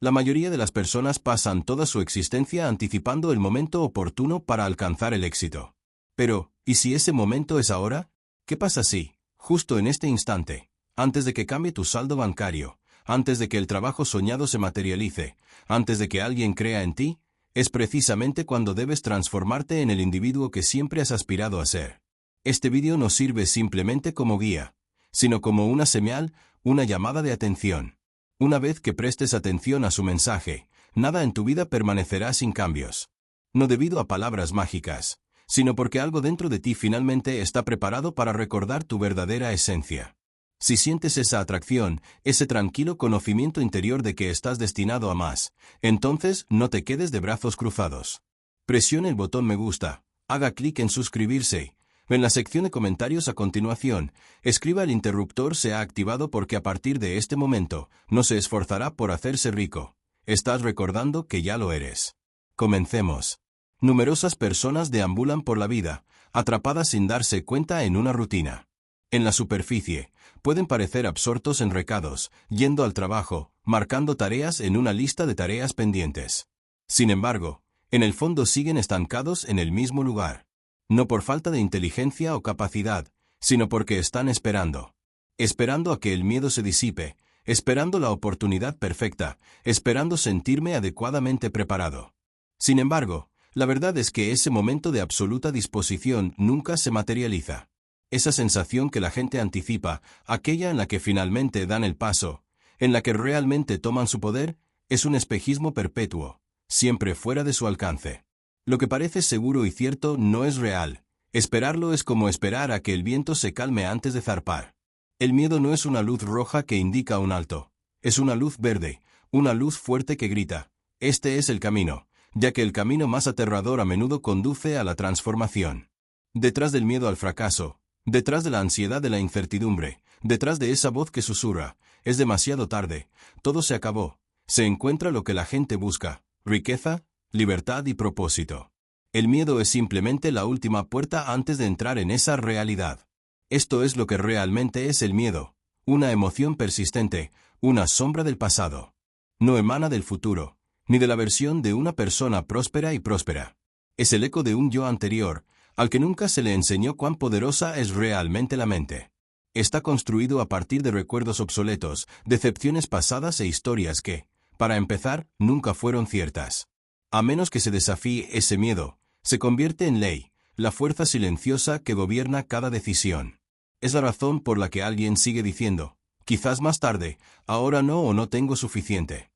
La mayoría de las personas pasan toda su existencia anticipando el momento oportuno para alcanzar el éxito. Pero, ¿y si ese momento es ahora? ¿Qué pasa si, justo en este instante, antes de que cambie tu saldo bancario, antes de que el trabajo soñado se materialice, antes de que alguien crea en ti, es precisamente cuando debes transformarte en el individuo que siempre has aspirado a ser? Este vídeo no sirve simplemente como guía, sino como una señal, una llamada de atención. Una vez que prestes atención a su mensaje, nada en tu vida permanecerá sin cambios. No debido a palabras mágicas, sino porque algo dentro de ti finalmente está preparado para recordar tu verdadera esencia. Si sientes esa atracción, ese tranquilo conocimiento interior de que estás destinado a más, entonces no te quedes de brazos cruzados. Presione el botón me gusta, haga clic en suscribirse. En la sección de comentarios a continuación, escriba el interruptor se ha activado porque a partir de este momento, no se esforzará por hacerse rico. Estás recordando que ya lo eres. Comencemos. Numerosas personas deambulan por la vida, atrapadas sin darse cuenta en una rutina. En la superficie, pueden parecer absortos en recados, yendo al trabajo, marcando tareas en una lista de tareas pendientes. Sin embargo, en el fondo siguen estancados en el mismo lugar. No por falta de inteligencia o capacidad, sino porque están esperando. Esperando a que el miedo se disipe, esperando la oportunidad perfecta, esperando sentirme adecuadamente preparado. Sin embargo, la verdad es que ese momento de absoluta disposición nunca se materializa. Esa sensación que la gente anticipa, aquella en la que finalmente dan el paso, en la que realmente toman su poder, es un espejismo perpetuo, siempre fuera de su alcance. Lo que parece seguro y cierto no es real. Esperarlo es como esperar a que el viento se calme antes de zarpar. El miedo no es una luz roja que indica un alto. Es una luz verde, una luz fuerte que grita. Este es el camino, ya que el camino más aterrador a menudo conduce a la transformación. Detrás del miedo al fracaso, detrás de la ansiedad de la incertidumbre, detrás de esa voz que susurra, es demasiado tarde, todo se acabó, se encuentra lo que la gente busca, riqueza, libertad y propósito. El miedo es simplemente la última puerta antes de entrar en esa realidad. Esto es lo que realmente es el miedo, una emoción persistente, una sombra del pasado. No emana del futuro, ni de la versión de una persona próspera y próspera. Es el eco de un yo anterior, al que nunca se le enseñó cuán poderosa es realmente la mente. Está construido a partir de recuerdos obsoletos, decepciones pasadas e historias que, para empezar, nunca fueron ciertas. A menos que se desafíe ese miedo, se convierte en ley, la fuerza silenciosa que gobierna cada decisión. Es la razón por la que alguien sigue diciendo, quizás más tarde, ahora no o no tengo suficiente.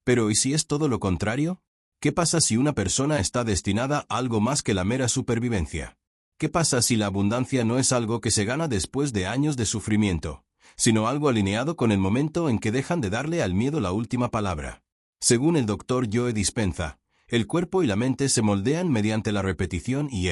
Pero ¿y si es todo lo contrario? ¿Qué pasa si una persona está destinada a algo más que la mera supervivencia? ¿Qué pasa si la abundancia no es algo que se gana después de años de sufrimiento, sino algo alineado con el momento en que dejan de darle al miedo la última palabra? Según el Dr. Joe Dispenza, el cuerpo y la mente se moldean mediante la repetición y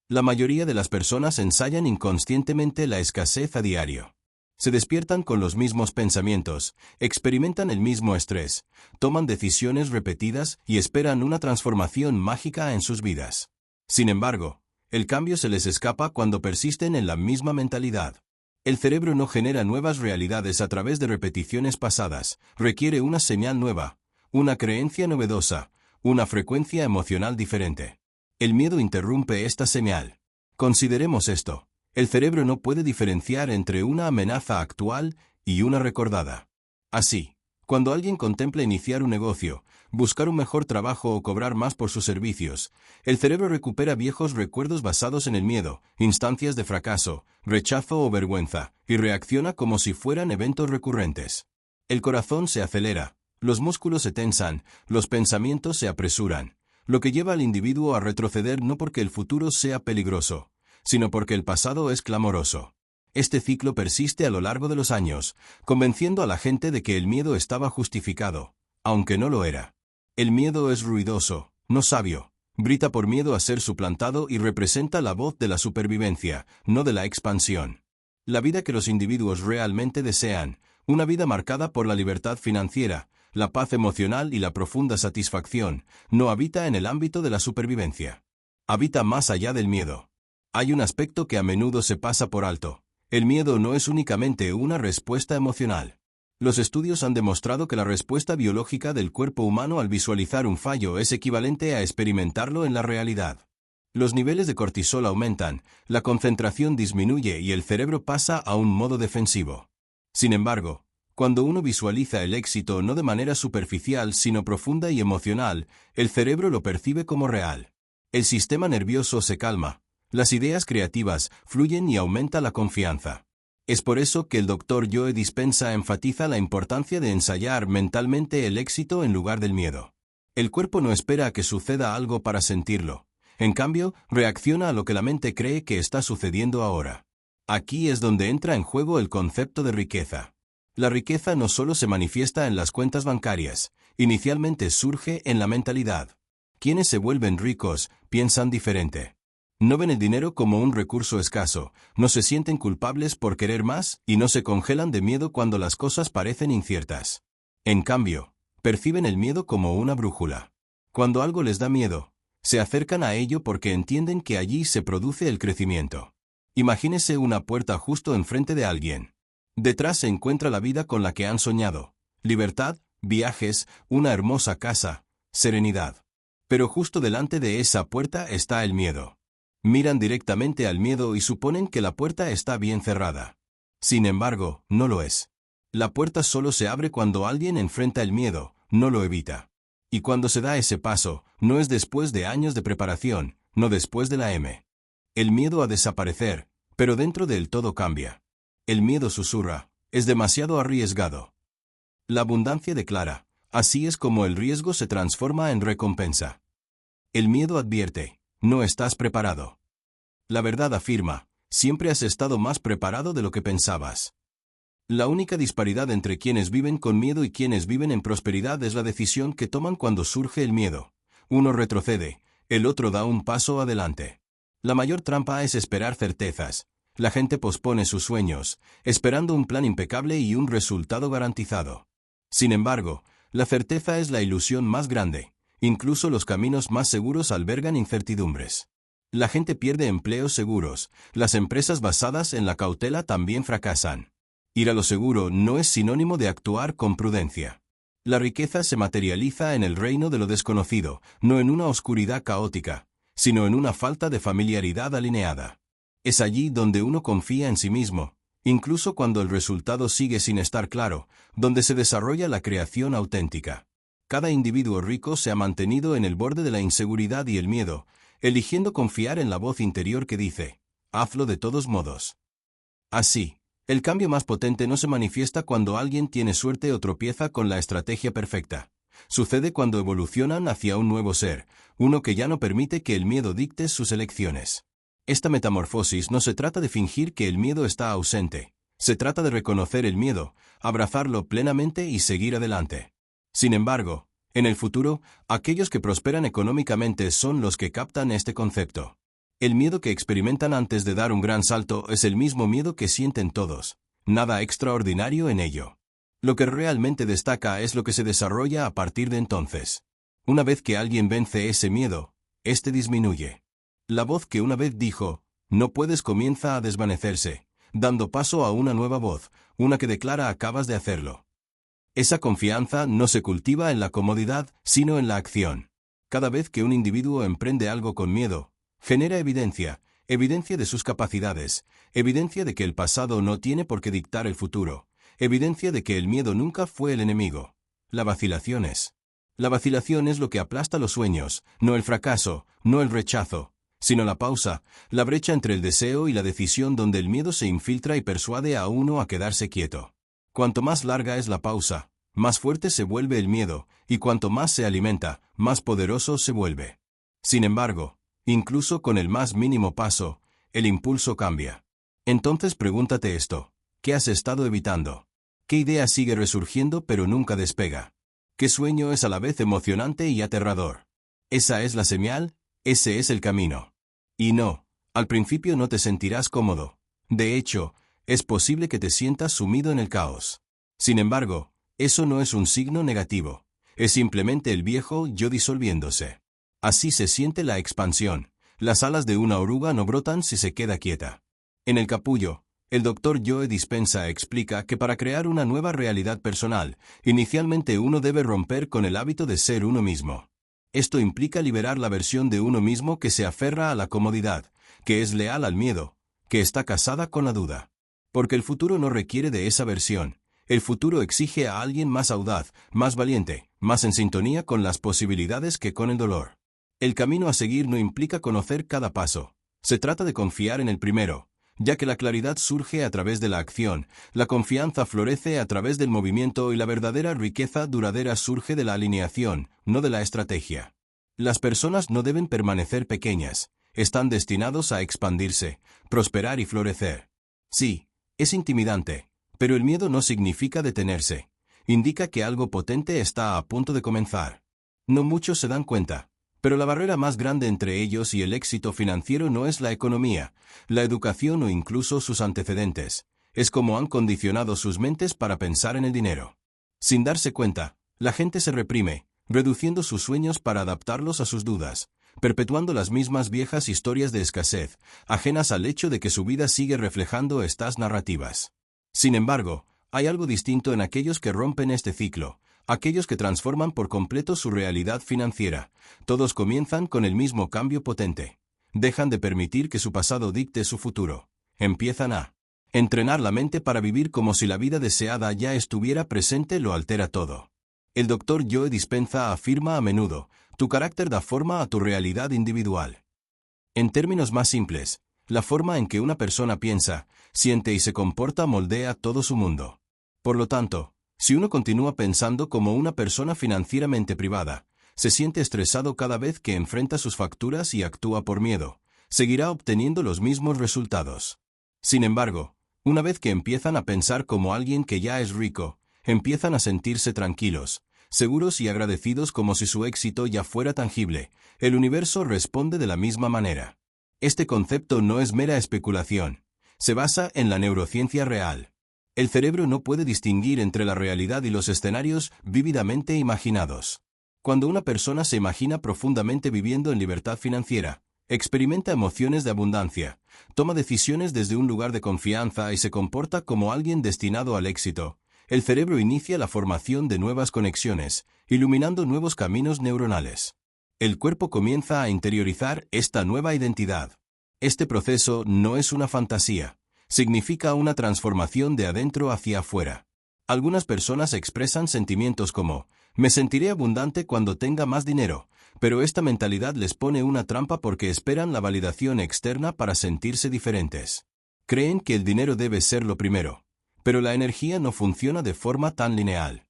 la mayoría de las personas ensayan inconscientemente la escasez a diario. Se despiertan con los mismos pensamientos, experimentan el mismo estrés, toman decisiones repetidas y esperan una transformación mágica en sus vidas. Sin embargo, el cambio se les escapa cuando persisten en la misma mentalidad. El cerebro no genera nuevas realidades a través de repeticiones pasadas, requiere una señal nueva, una creencia novedosa, una frecuencia emocional diferente. El miedo interrumpe esta señal. Consideremos esto. El cerebro no puede diferenciar entre una amenaza actual y una recordada. Así, cuando alguien contempla iniciar un negocio, buscar un mejor trabajo o cobrar más por sus servicios, el cerebro recupera viejos recuerdos basados en el miedo, instancias de fracaso, rechazo o vergüenza, y reacciona como si fueran eventos recurrentes. El corazón se acelera, los músculos se tensan, los pensamientos se apresuran, lo que lleva al individuo a retroceder no porque el futuro sea peligroso, sino porque el pasado es clamoroso. Este ciclo persiste a lo largo de los años, convenciendo a la gente de que el miedo estaba justificado, aunque no lo era. El miedo es ruidoso, no sabio, grita por miedo a ser suplantado y representa la voz de la supervivencia, no de la expansión. La vida que los individuos realmente desean, una vida marcada por la libertad financiera, la paz emocional y la profunda satisfacción, no habita en el ámbito de la supervivencia. Habita más allá del miedo. Hay un aspecto que a menudo se pasa por alto. El miedo no es únicamente una respuesta emocional. Los estudios han demostrado que la respuesta biológica del cuerpo humano al visualizar un fallo es equivalente a experimentarlo en la realidad. Los niveles de cortisol aumentan, la concentración disminuye y el cerebro pasa a un modo defensivo. Sin embargo, cuando uno visualiza el éxito no de manera superficial sino profunda y emocional, el cerebro lo percibe como real. El sistema nervioso se calma, las ideas creativas fluyen y aumenta la confianza. Es por eso que el Dr. Joe Dispenza enfatiza la importancia de ensayar mentalmente el éxito en lugar del miedo. El cuerpo no espera a que suceda algo para sentirlo. En cambio, reacciona a lo que la mente cree que está sucediendo ahora. Aquí es donde entra en juego el concepto de riqueza. La riqueza no solo se manifiesta en las cuentas bancarias, inicialmente surge en la mentalidad. Quienes se vuelven ricos piensan diferente. No ven el dinero como un recurso escaso, no se sienten culpables por querer más y no se congelan de miedo cuando las cosas parecen inciertas. En cambio, perciben el miedo como una brújula. Cuando algo les da miedo, se acercan a ello porque entienden que allí se produce el crecimiento. Imagínese una puerta justo enfrente de alguien. Detrás se encuentra la vida con la que han soñado, libertad, viajes, una hermosa casa, serenidad. Pero justo delante de esa puerta está el miedo. Miran directamente al miedo y suponen que la puerta está bien cerrada. Sin embargo, no lo es. La puerta solo se abre cuando alguien enfrenta el miedo, no lo evita. Y cuando se da ese paso, no es después de años de preparación, no después de la M. El miedo a desaparecer, pero dentro del todo cambia. El miedo susurra, es demasiado arriesgado. La abundancia declara, así es como el riesgo se transforma en recompensa. El miedo advierte, no estás preparado. La verdad afirma, siempre has estado más preparado de lo que pensabas. La única disparidad entre quienes viven con miedo y quienes viven en prosperidad es la decisión que toman cuando surge el miedo. Uno retrocede, el otro da un paso adelante. La mayor trampa es esperar certezas. La gente pospone sus sueños, esperando un plan impecable y un resultado garantizado. Sin embargo, la certeza es la ilusión más grande. Incluso los caminos más seguros albergan incertidumbres. La gente pierde empleos seguros, las empresas basadas en la cautela también fracasan. Ir a lo seguro no es sinónimo de actuar con prudencia. La riqueza se materializa en el reino de lo desconocido, no en una oscuridad caótica, sino en una falta de familiaridad alineada. Es allí donde uno confía en sí mismo, incluso cuando el resultado sigue sin estar claro, donde se desarrolla la creación auténtica. Cada individuo rico se ha mantenido en el borde de la inseguridad y el miedo, eligiendo confiar en la voz interior que dice, hazlo de todos modos. Así, el cambio más potente no se manifiesta cuando alguien tiene suerte o tropieza con la estrategia perfecta. Sucede cuando evolucionan hacia un nuevo ser, uno que ya no permite que el miedo dicte sus elecciones. Esta metamorfosis no se trata de fingir que el miedo está ausente, se trata de reconocer el miedo, abrazarlo plenamente y seguir adelante. Sin embargo, en el futuro, aquellos que prosperan económicamente son los que captan este concepto. El miedo que experimentan antes de dar un gran salto es el mismo miedo que sienten todos, nada extraordinario en ello. Lo que realmente destaca es lo que se desarrolla a partir de entonces. Una vez que alguien vence ese miedo, este disminuye. La voz que una vez dijo, no puedes comienza a desvanecerse, dando paso a una nueva voz, una que declara acabas de hacerlo. Esa confianza no se cultiva en la comodidad, sino en la acción. Cada vez que un individuo emprende algo con miedo, genera evidencia de sus capacidades, evidencia de que el pasado no tiene por qué dictar el futuro, evidencia de que el miedo nunca fue el enemigo. La vacilación es lo que aplasta los sueños, no el fracaso, no el rechazo, sino la pausa, la brecha entre el deseo y la decisión donde el miedo se infiltra y persuade a uno a quedarse quieto. Cuanto más larga es la pausa, más fuerte se vuelve el miedo, y cuanto más se alimenta, más poderoso se vuelve. Sin embargo, incluso con el más mínimo paso, el impulso cambia. Entonces pregúntate esto, ¿qué has estado evitando? ¿Qué idea sigue resurgiendo pero nunca despega? ¿Qué sueño es a la vez emocionante y aterrador? Esa es la señal, ese es el camino. Y no, al principio no te sentirás cómodo. De hecho, es posible que te sientas sumido en el caos. Sin embargo, eso no es un signo negativo. Es simplemente el viejo yo disolviéndose. Así se siente la expansión. Las alas de una oruga no brotan si se queda quieta. En el capullo, El Dr. Joe Dispenza explica que para crear una nueva realidad personal, inicialmente uno debe romper con el hábito de ser uno mismo. Esto implica liberar la versión de uno mismo que se aferra a la comodidad, que es leal al miedo, que está casada con la duda. Porque el futuro no requiere de esa versión. El futuro exige a alguien más audaz, más valiente, más en sintonía con las posibilidades que con el dolor. El camino a seguir no implica conocer cada paso. Se trata de confiar en el primero. Ya que la claridad surge a través de la acción, la confianza florece a través del movimiento y la verdadera riqueza duradera surge de la alineación, no de la estrategia. Las personas no deben permanecer pequeñas, están destinados a expandirse, prosperar y florecer. Sí, es intimidante, pero el miedo no significa detenerse, indica que algo potente está a punto de comenzar. No muchos se dan cuenta. Pero la barrera más grande entre ellos y el éxito financiero no es la economía, la educación o incluso sus antecedentes. Es como han condicionado sus mentes para pensar en el dinero. Sin darse cuenta, la gente se reprime, reduciendo sus sueños para adaptarlos a sus dudas, perpetuando las mismas viejas historias de escasez, ajenas al hecho de que su vida sigue reflejando estas narrativas. Sin embargo, hay algo distinto en aquellos que rompen este ciclo. Aquellos que transforman por completo su realidad financiera. Todos comienzan con el mismo cambio potente. Dejan de permitir que su pasado dicte su futuro. Empiezan a entrenar la mente para vivir como si la vida deseada ya estuviera presente. Lo altera todo. El Dr. Joe Dispenza afirma a menudo, tu carácter da forma a tu realidad individual. En términos más simples, la forma en que una persona piensa, siente y se comporta moldea todo su mundo. Por lo tanto, si uno continúa pensando como una persona financieramente privada, se siente estresado cada vez que enfrenta sus facturas y actúa por miedo, seguirá obteniendo los mismos resultados. Sin embargo, una vez que empiezan a pensar como alguien que ya es rico, empiezan a sentirse tranquilos, seguros y agradecidos como si su éxito ya fuera tangible, el universo responde de la misma manera. Este concepto no es mera especulación, se basa en la neurociencia real. El cerebro no puede distinguir entre la realidad y los escenarios vívidamente imaginados. Cuando una persona se imagina profundamente viviendo en libertad financiera, experimenta emociones de abundancia, toma decisiones desde un lugar de confianza y se comporta como alguien destinado al éxito, el cerebro inicia la formación de nuevas conexiones, iluminando nuevos caminos neuronales. El cuerpo comienza a interiorizar esta nueva identidad. Este proceso no es una fantasía. Significa una transformación de adentro hacia afuera. Algunas personas expresan sentimientos como, me sentiré abundante cuando tenga más dinero, pero esta mentalidad les pone una trampa porque esperan la validación externa para sentirse diferentes. Creen que el dinero debe ser lo primero, pero la energía no funciona de forma tan lineal.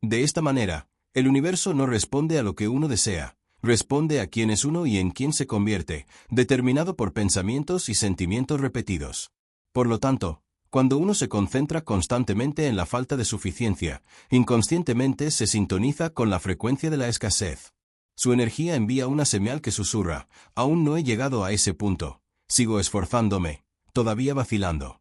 De esta manera, el universo no responde a lo que uno desea, responde a quién es uno y en quién se convierte, determinado por pensamientos y sentimientos repetidos. Por lo tanto, cuando uno se concentra constantemente en la falta de suficiencia, inconscientemente se sintoniza con la frecuencia de la escasez. Su energía envía una señal que susurra, aún no he llegado a ese punto, sigo esforzándome, todavía vacilando.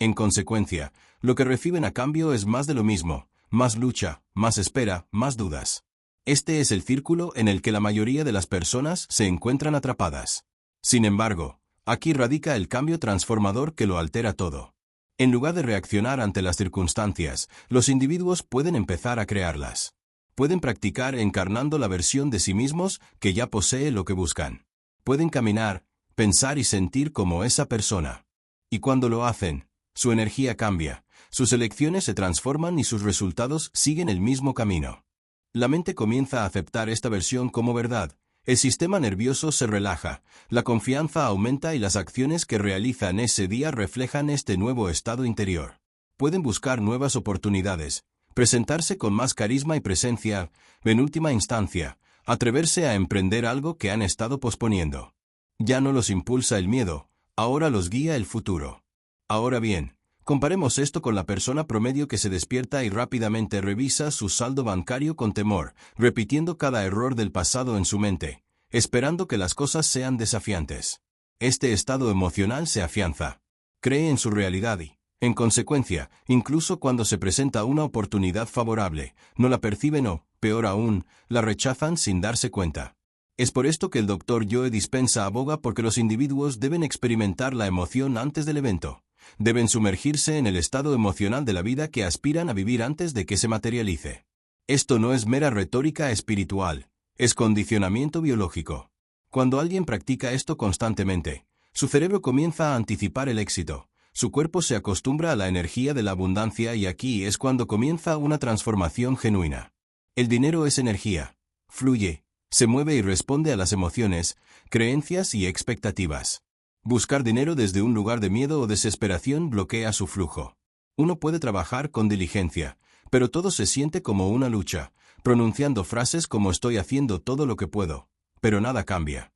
En consecuencia, lo que reciben a cambio es más de lo mismo, más lucha, más espera, más dudas. Este es el círculo en el que la mayoría de las personas se encuentran atrapadas. Sin embargo, aquí radica el cambio transformador que lo altera todo. En lugar de reaccionar ante las circunstancias, los individuos pueden empezar a crearlas. Pueden practicar encarnando la versión de sí mismos que ya posee lo que buscan. Pueden caminar, pensar y sentir como esa persona. Y cuando lo hacen, su energía cambia, sus elecciones se transforman y sus resultados siguen el mismo camino. La mente comienza a aceptar esta versión como verdad. El sistema nervioso se relaja, la confianza aumenta y las acciones que realizan ese día reflejan este nuevo estado interior. Pueden buscar nuevas oportunidades, presentarse con más carisma y presencia, en última instancia, atreverse a emprender algo que han estado posponiendo. Ya no los impulsa el miedo, ahora los guía el futuro. Ahora bien, comparemos esto con la persona promedio que se despierta y rápidamente revisa su saldo bancario con temor, repitiendo cada error del pasado en su mente, esperando que las cosas sean desafiantes. Este estado emocional se afianza. Cree en su realidad y, en consecuencia, incluso cuando se presenta una oportunidad favorable, no la perciben o, peor aún, la rechazan sin darse cuenta. Es por esto que el Dr. Joe Dispenza aboga porque los individuos deben experimentar la emoción antes del evento. deben sumergirse en el estado emocional de la vida que aspiran a vivir antes de que se materialice. Esto no es mera retórica espiritual, es condicionamiento biológico. Cuando alguien practica esto constantemente, su cerebro comienza a anticipar el éxito, su cuerpo se acostumbra a la energía de la abundancia y aquí es cuando comienza una transformación genuina. El dinero es energía, fluye, se mueve y responde a las emociones, creencias y expectativas. Buscar dinero desde un lugar de miedo o desesperación bloquea su flujo. Uno puede trabajar con diligencia, pero todo se siente como una lucha, pronunciando frases como estoy haciendo todo lo que puedo, pero nada cambia.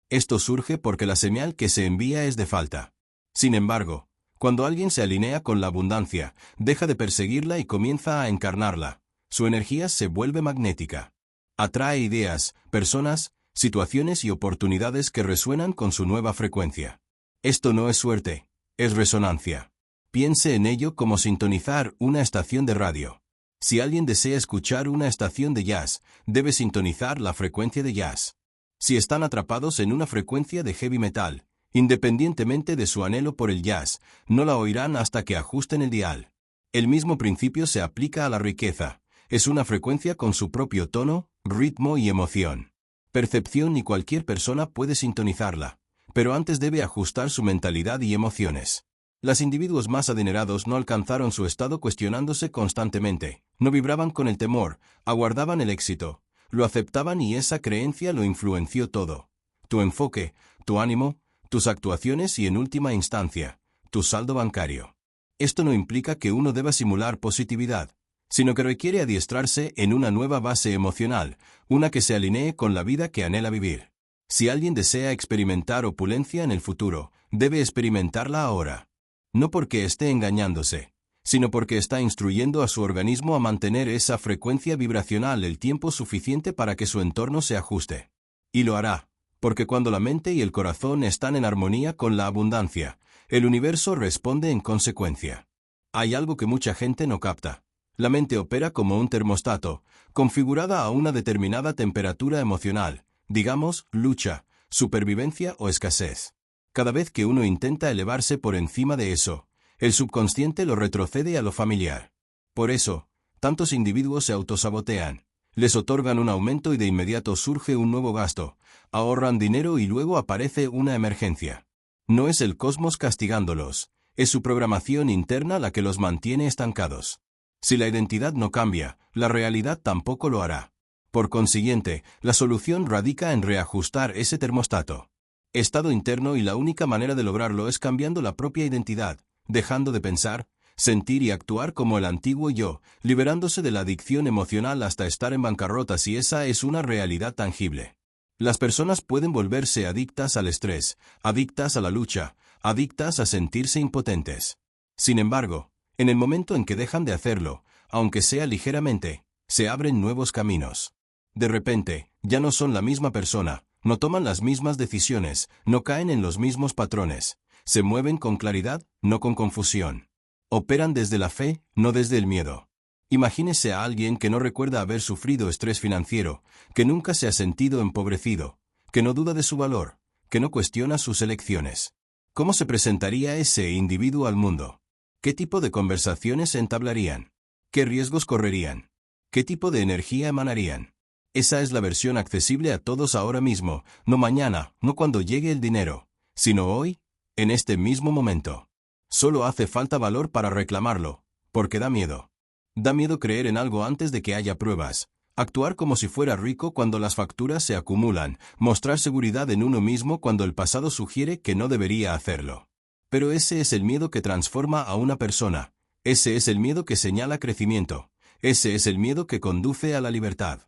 Esto surge porque la señal que se envía es de falta. Sin embargo, cuando alguien se alinea con la abundancia, deja de perseguirla y comienza a encarnarla, su energía se vuelve magnética. Atrae ideas, personas, situaciones y oportunidades que resuenan con su nueva frecuencia. Esto no es suerte, es resonancia. Piense en ello como sintonizar una estación de radio. Si alguien desea escuchar una estación de jazz, debe sintonizar la frecuencia de jazz. Si están atrapados en una frecuencia de heavy metal, independientemente de su anhelo por el jazz, no la oirán hasta que ajusten el dial. El mismo principio se aplica a la riqueza. Es una frecuencia con su propio tono, ritmo y emoción. Percepción y cualquier persona puede sintonizarla, pero antes debe ajustar su mentalidad y emociones. Los individuos más adinerados no alcanzaron su estado cuestionándose constantemente, no vibraban con el temor, aguardaban el éxito, lo aceptaban y esa creencia lo influenció todo. Tu enfoque, tu ánimo, tus actuaciones y en última instancia, tu saldo bancario. Esto no implica que uno deba simular positividad, sino que requiere adiestrarse en una nueva base emocional, una que se alinee con la vida que anhela vivir. Si alguien desea experimentar opulencia en el futuro, debe experimentarla ahora. No porque esté engañándose, sino porque está instruyendo a su organismo a mantener esa frecuencia vibracional el tiempo suficiente para que su entorno se ajuste. Y lo hará, porque cuando la mente y el corazón están en armonía con la abundancia, el universo responde en consecuencia. Hay algo que mucha gente no capta. La mente opera como un termostato, configurada a una determinada temperatura emocional, digamos, lucha, supervivencia o escasez. Cada vez que uno intenta elevarse por encima de eso, el subconsciente lo retrocede a lo familiar. Por eso, tantos individuos se autosabotean, les otorgan un aumento y de inmediato surge un nuevo gasto, ahorran dinero y luego aparece una emergencia. No es el cosmos castigándolos, es su programación interna la que los mantiene estancados. Si la identidad no cambia, la realidad tampoco lo hará. Por consiguiente, la solución radica en reajustar ese termostato. Estado interno y la única manera de lograrlo es cambiando la propia identidad, dejando de pensar, sentir y actuar como el antiguo yo, liberándose de la adicción emocional hasta estar en bancarrota si esa es una realidad tangible. Las personas pueden volverse adictas al estrés, adictas a la lucha, adictas a sentirse impotentes. Sin embargo, en el momento en que dejan de hacerlo, aunque sea ligeramente, se abren nuevos caminos. De repente, ya no son la misma persona, no toman las mismas decisiones, no caen en los mismos patrones, se mueven con claridad, no con confusión. Operan desde la fe, no desde el miedo. Imagínese a alguien que no recuerda haber sufrido estrés financiero, que nunca se ha sentido empobrecido, que no duda de su valor, que no cuestiona sus elecciones. ¿Cómo se presentaría ese individuo al mundo? ¿Qué tipo de conversaciones entablarían? ¿Qué riesgos correrían? ¿Qué tipo de energía emanarían? Esa es la versión accesible a todos ahora mismo, no mañana, no cuando llegue el dinero, sino hoy, en este mismo momento. Solo hace falta valor para reclamarlo, porque da miedo. Da miedo creer en algo antes de que haya pruebas, actuar como si fuera rico cuando las facturas se acumulan, mostrar seguridad en uno mismo cuando el pasado sugiere que no debería hacerlo. Pero ese es el miedo que transforma a una persona, ese es el miedo que señala crecimiento, ese es el miedo que conduce a la libertad.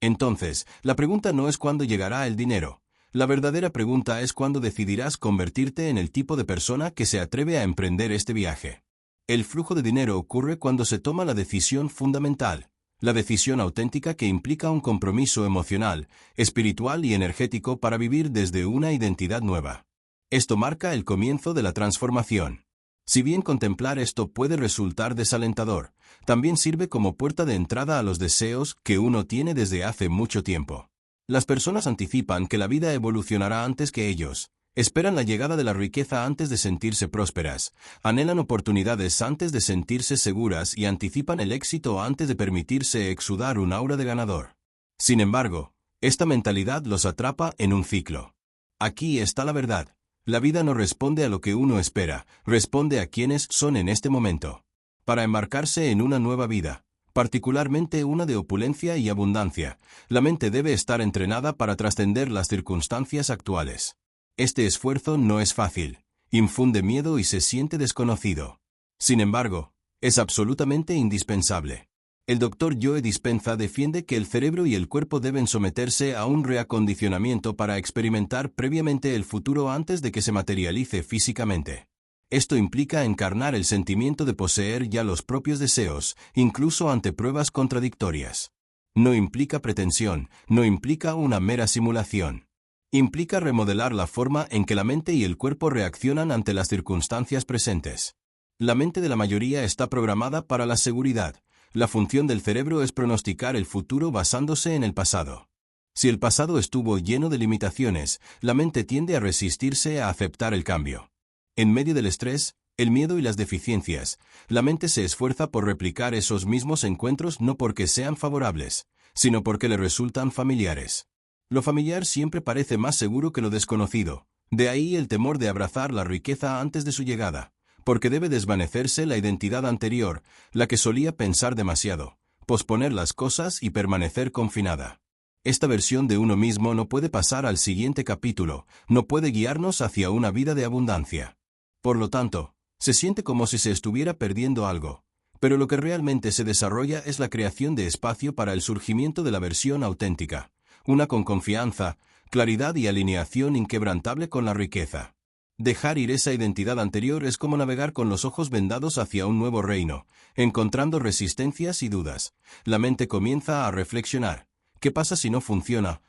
Entonces, la pregunta no es cuándo llegará el dinero, la verdadera pregunta es cuándo decidirás convertirte en el tipo de persona que se atreve a emprender este viaje. El flujo de dinero ocurre cuando se toma la decisión fundamental, la decisión auténtica que implica un compromiso emocional, espiritual y energético para vivir desde una identidad nueva. Esto marca el comienzo de la transformación. Si bien contemplar esto puede resultar desalentador, también sirve como puerta de entrada a los deseos que uno tiene desde hace mucho tiempo. Las personas anticipan que la vida evolucionará antes que ellos, Esperan la llegada de la riqueza antes de sentirse prósperas, anhelan oportunidades antes de sentirse seguras y anticipan el éxito antes de permitirse exudar un aura de ganador. Sin embargo, esta mentalidad los atrapa en un ciclo. Aquí está la verdad. La vida no responde a lo que uno espera, responde a quienes son en este momento. Para embarcarse en una nueva vida, particularmente una de opulencia y abundancia, la mente debe estar entrenada para trascender las circunstancias actuales. Este esfuerzo no es fácil, infunde miedo y se siente desconocido. Sin embargo, es absolutamente indispensable. El Dr. Joe Dispenza defiende que el cerebro y el cuerpo deben someterse a un reacondicionamiento para experimentar previamente el futuro antes de que se materialice físicamente. Esto implica encarnar el sentimiento de poseer ya los propios deseos, incluso ante pruebas contradictorias. No implica pretensión, no implica una mera simulación. Implica remodelar la forma en que la mente y el cuerpo reaccionan ante las circunstancias presentes. La mente de la mayoría está programada para la seguridad. La función del cerebro es pronosticar el futuro basándose en el pasado. Si el pasado estuvo lleno de limitaciones, la mente tiende a resistirse a aceptar el cambio. En medio del estrés, el miedo y las deficiencias, la mente se esfuerza por replicar esos mismos encuentros no porque sean favorables, sino porque le resultan familiares. Lo familiar siempre parece más seguro que lo desconocido, de ahí el temor de abrazar la riqueza antes de su llegada, porque debe desvanecerse la identidad anterior, la que solía pensar demasiado, posponer las cosas y permanecer confinada. Esta versión de uno mismo no puede pasar al siguiente capítulo, no puede guiarnos hacia una vida de abundancia. Por lo tanto, se siente como si se estuviera perdiendo algo, pero lo que realmente se desarrolla es la creación de espacio para el surgimiento de la versión auténtica, una con confianza, claridad y alineación inquebrantable con la riqueza. Dejar ir esa identidad anterior es como navegar con los ojos vendados hacia un nuevo reino, encontrando resistencias y dudas. La mente comienza a reflexionar. ¿Qué pasa si no funciona?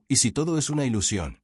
¿Y si todo es una ilusión?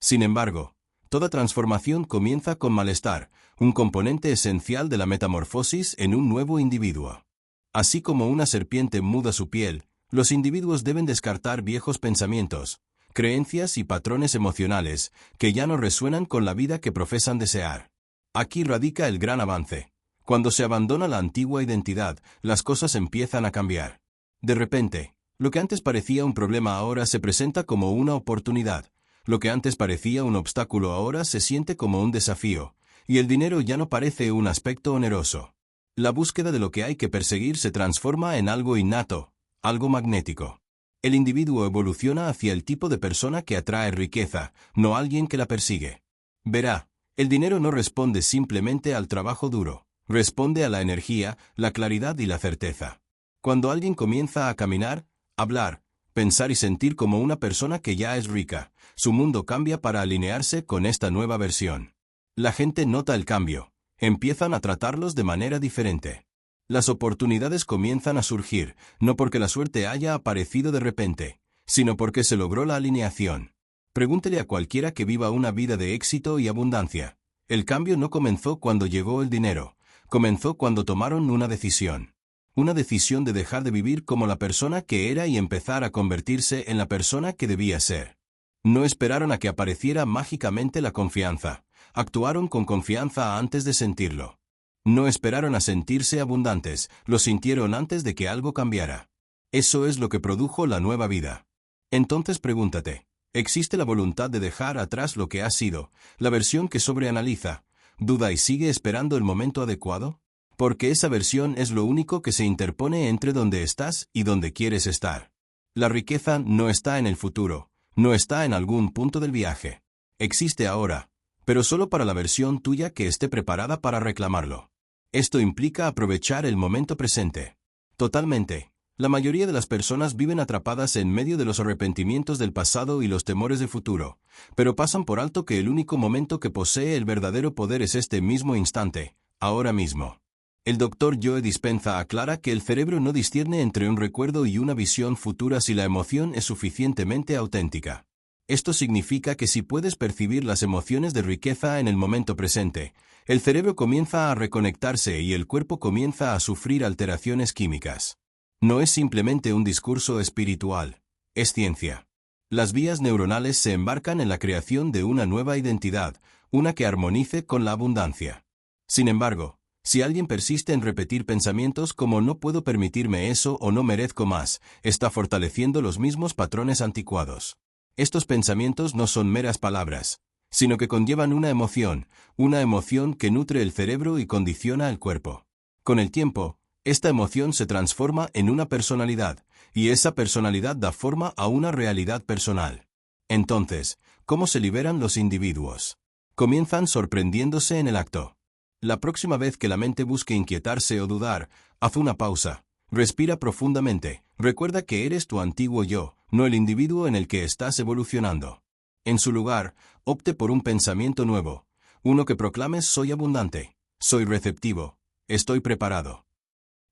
Sin embargo, toda transformación comienza con malestar, un componente esencial de la metamorfosis en un nuevo individuo. Así como una serpiente muda su piel, los individuos deben descartar viejos pensamientos, creencias y patrones emocionales que ya no resuenan con la vida que profesan desear. Aquí radica el gran avance. Cuando se abandona la antigua identidad, las cosas empiezan a cambiar. De repente, lo que antes parecía un problema ahora se presenta como una oportunidad. Lo que antes parecía un obstáculo ahora se siente como un desafío, y el dinero ya no parece un aspecto oneroso. La búsqueda de lo que hay que perseguir se transforma en algo innato, algo magnético. El individuo evoluciona hacia el tipo de persona que atrae riqueza, no alguien que la persigue. Verá, el dinero no responde simplemente al trabajo duro, responde a la energía, la claridad y la certeza. Cuando alguien comienza a caminar, hablar, pensar y sentir como una persona que ya es rica, su mundo cambia para alinearse con esta nueva versión. La gente nota el cambio, empiezan a tratarlos de manera diferente. Las oportunidades comienzan a surgir, no porque la suerte haya aparecido de repente, sino porque se logró la alineación. Pregúntele a cualquiera que viva una vida de éxito y abundancia. El cambio no comenzó cuando llegó el dinero, comenzó cuando tomaron una decisión. Una decisión de dejar de vivir como la persona que era y empezar a convertirse en la persona que debía ser. No esperaron a que apareciera mágicamente la confianza, actuaron con confianza antes de sentirlo. No esperaron a sentirse abundantes, lo sintieron antes de que algo cambiara. Eso es lo que produjo la nueva vida. Entonces pregúntate, ¿existe la voluntad de dejar atrás lo que ha sido, la versión que sobreanaliza, duda y sigue esperando el momento adecuado? Porque esa versión es lo único que se interpone entre donde estás y donde quieres estar. La riqueza no está en el futuro, no está en algún punto del viaje. Existe ahora, pero solo para la versión tuya que esté preparada para reclamarlo. Esto implica aprovechar el momento presente. Totalmente. La mayoría de las personas viven atrapadas en medio de los arrepentimientos del pasado y los temores del futuro, pero pasan por alto que el único momento que posee el verdadero poder es este mismo instante, ahora mismo. El Dr. Joe Dispenza aclara que el cerebro no discierne entre un recuerdo y una visión futura si la emoción es suficientemente auténtica. Esto significa que si puedes percibir las emociones de riqueza en el momento presente, el cerebro comienza a reconectarse y el cuerpo comienza a sufrir alteraciones químicas. No es simplemente un discurso espiritual, es ciencia. Las vías neuronales se embarcan en la creación de una nueva identidad, una que armonice con la abundancia. Sin embargo, si alguien persiste en repetir pensamientos como no puedo permitirme eso o no merezco más, está fortaleciendo los mismos patrones anticuados. Estos pensamientos no son meras palabras, sino que conllevan una emoción que nutre el cerebro y condiciona el cuerpo. Con el tiempo, esta emoción se transforma en una personalidad, y esa personalidad da forma a una realidad personal. Entonces, ¿cómo se liberan los individuos? Comienzan sorprendiéndose en el acto. La próxima vez que la mente busque inquietarse o dudar, haz una pausa, respira profundamente, recuerda que eres tu antiguo yo, no el individuo en el que estás evolucionando. En su lugar, opte por un pensamiento nuevo, uno que proclames soy abundante, soy receptivo, estoy preparado.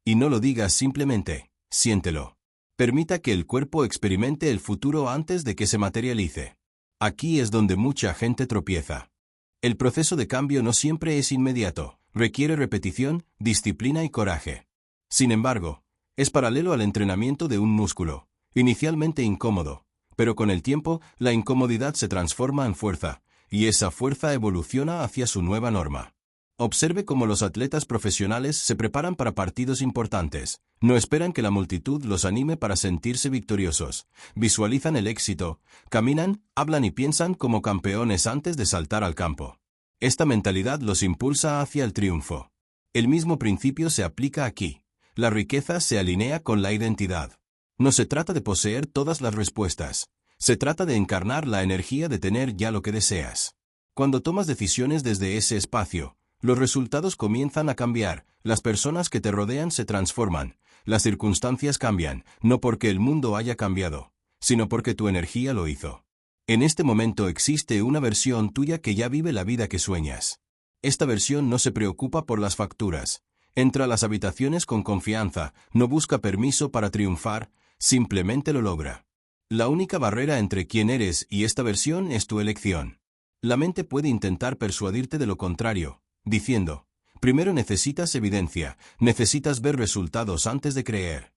Y no lo digas simplemente, siéntelo. Permita que el cuerpo experimente el futuro antes de que se materialice. Aquí es donde mucha gente tropieza. El proceso de cambio no siempre es inmediato, requiere repetición, disciplina y coraje. Sin embargo, es paralelo al entrenamiento de un músculo, inicialmente incómodo, pero con el tiempo la incomodidad se transforma en fuerza, y esa fuerza evoluciona hacia su nueva norma. Observe cómo los atletas profesionales se preparan para partidos importantes. No esperan que la multitud los anime para sentirse victoriosos. Visualizan el éxito, caminan, hablan y piensan como campeones antes de saltar al campo. Esta mentalidad los impulsa hacia el triunfo. El mismo principio se aplica aquí. La riqueza se alinea con la identidad. No se trata de poseer todas las respuestas. Se trata de encarnar la energía de tener ya lo que deseas. Cuando tomas decisiones desde ese espacio, los resultados comienzan a cambiar, las personas que te rodean se transforman, las circunstancias cambian, no porque el mundo haya cambiado, sino porque tu energía lo hizo. En este momento existe una versión tuya que ya vive la vida que sueñas. Esta versión no se preocupa por las facturas, entra a las habitaciones con confianza, no busca permiso para triunfar, simplemente lo logra. La única barrera entre quién eres y esta versión es tu elección. La mente puede intentar persuadirte de lo contrario, diciendo, primero necesitas evidencia, necesitas ver resultados antes de creer.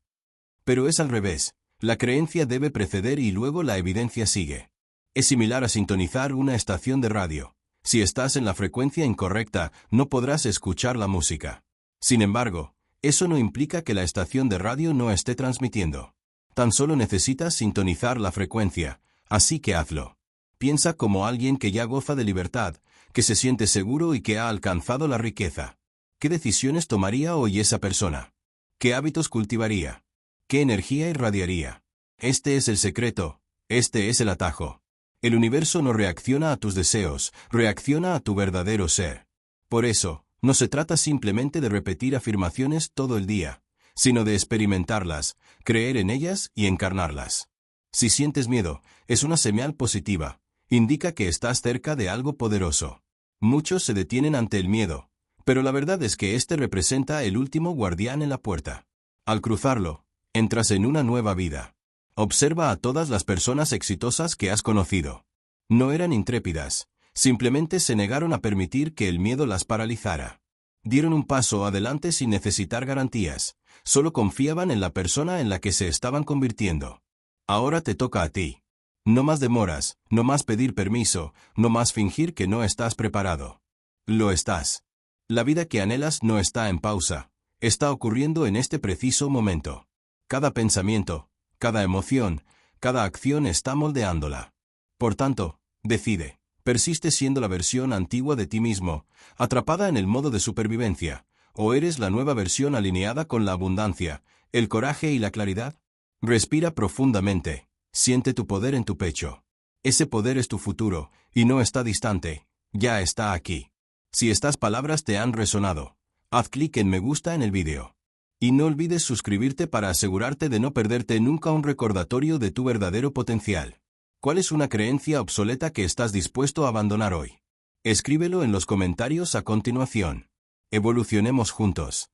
Pero es al revés, la creencia debe preceder y luego la evidencia sigue. Es similar a sintonizar una estación de radio. Si estás en la frecuencia incorrecta, no podrás escuchar la música. Sin embargo, eso no implica que la estación de radio no esté transmitiendo. Tan solo necesitas sintonizar la frecuencia, así que hazlo. Piensa como alguien que ya goza de libertad, que se siente seguro y que ha alcanzado la riqueza. ¿Qué decisiones tomaría hoy esa persona? ¿Qué hábitos cultivaría? ¿Qué energía irradiaría? Este es el secreto, este es el atajo. El universo no reacciona a tus deseos, reacciona a tu verdadero ser. Por eso, no se trata simplemente de repetir afirmaciones todo el día, sino de experimentarlas, creer en ellas y encarnarlas. Si sientes miedo, es una señal positiva, indica que estás cerca de algo poderoso. Muchos se detienen ante el miedo, pero la verdad es que este representa el último guardián en la puerta. Al cruzarlo, entras en una nueva vida. Observa a todas las personas exitosas que has conocido. No eran intrépidas, simplemente se negaron a permitir que el miedo las paralizara. Dieron un paso adelante sin necesitar garantías, solo confiaban en la persona en la que se estaban convirtiendo. Ahora te toca a ti. No más demoras, no más pedir permiso, no más fingir que no estás preparado. Lo estás. La vida que anhelas no está en pausa, está ocurriendo en este preciso momento. Cada pensamiento, cada emoción, cada acción está moldeándola. Por tanto, decide, persiste siendo la versión antigua de ti mismo, atrapada en el modo de supervivencia, o eres la nueva versión alineada con la abundancia, el coraje y la claridad. Respira profundamente. Siente tu poder en tu pecho. Ese poder es tu futuro, y no está distante, ya está aquí. Si estas palabras te han resonado, haz clic en me gusta en el vídeo. Y no olvides suscribirte para asegurarte de no perderte nunca un recordatorio de tu verdadero potencial. ¿Cuál es una creencia obsoleta que estás dispuesto a abandonar hoy? Escríbelo en los comentarios a continuación. Evolucionemos juntos.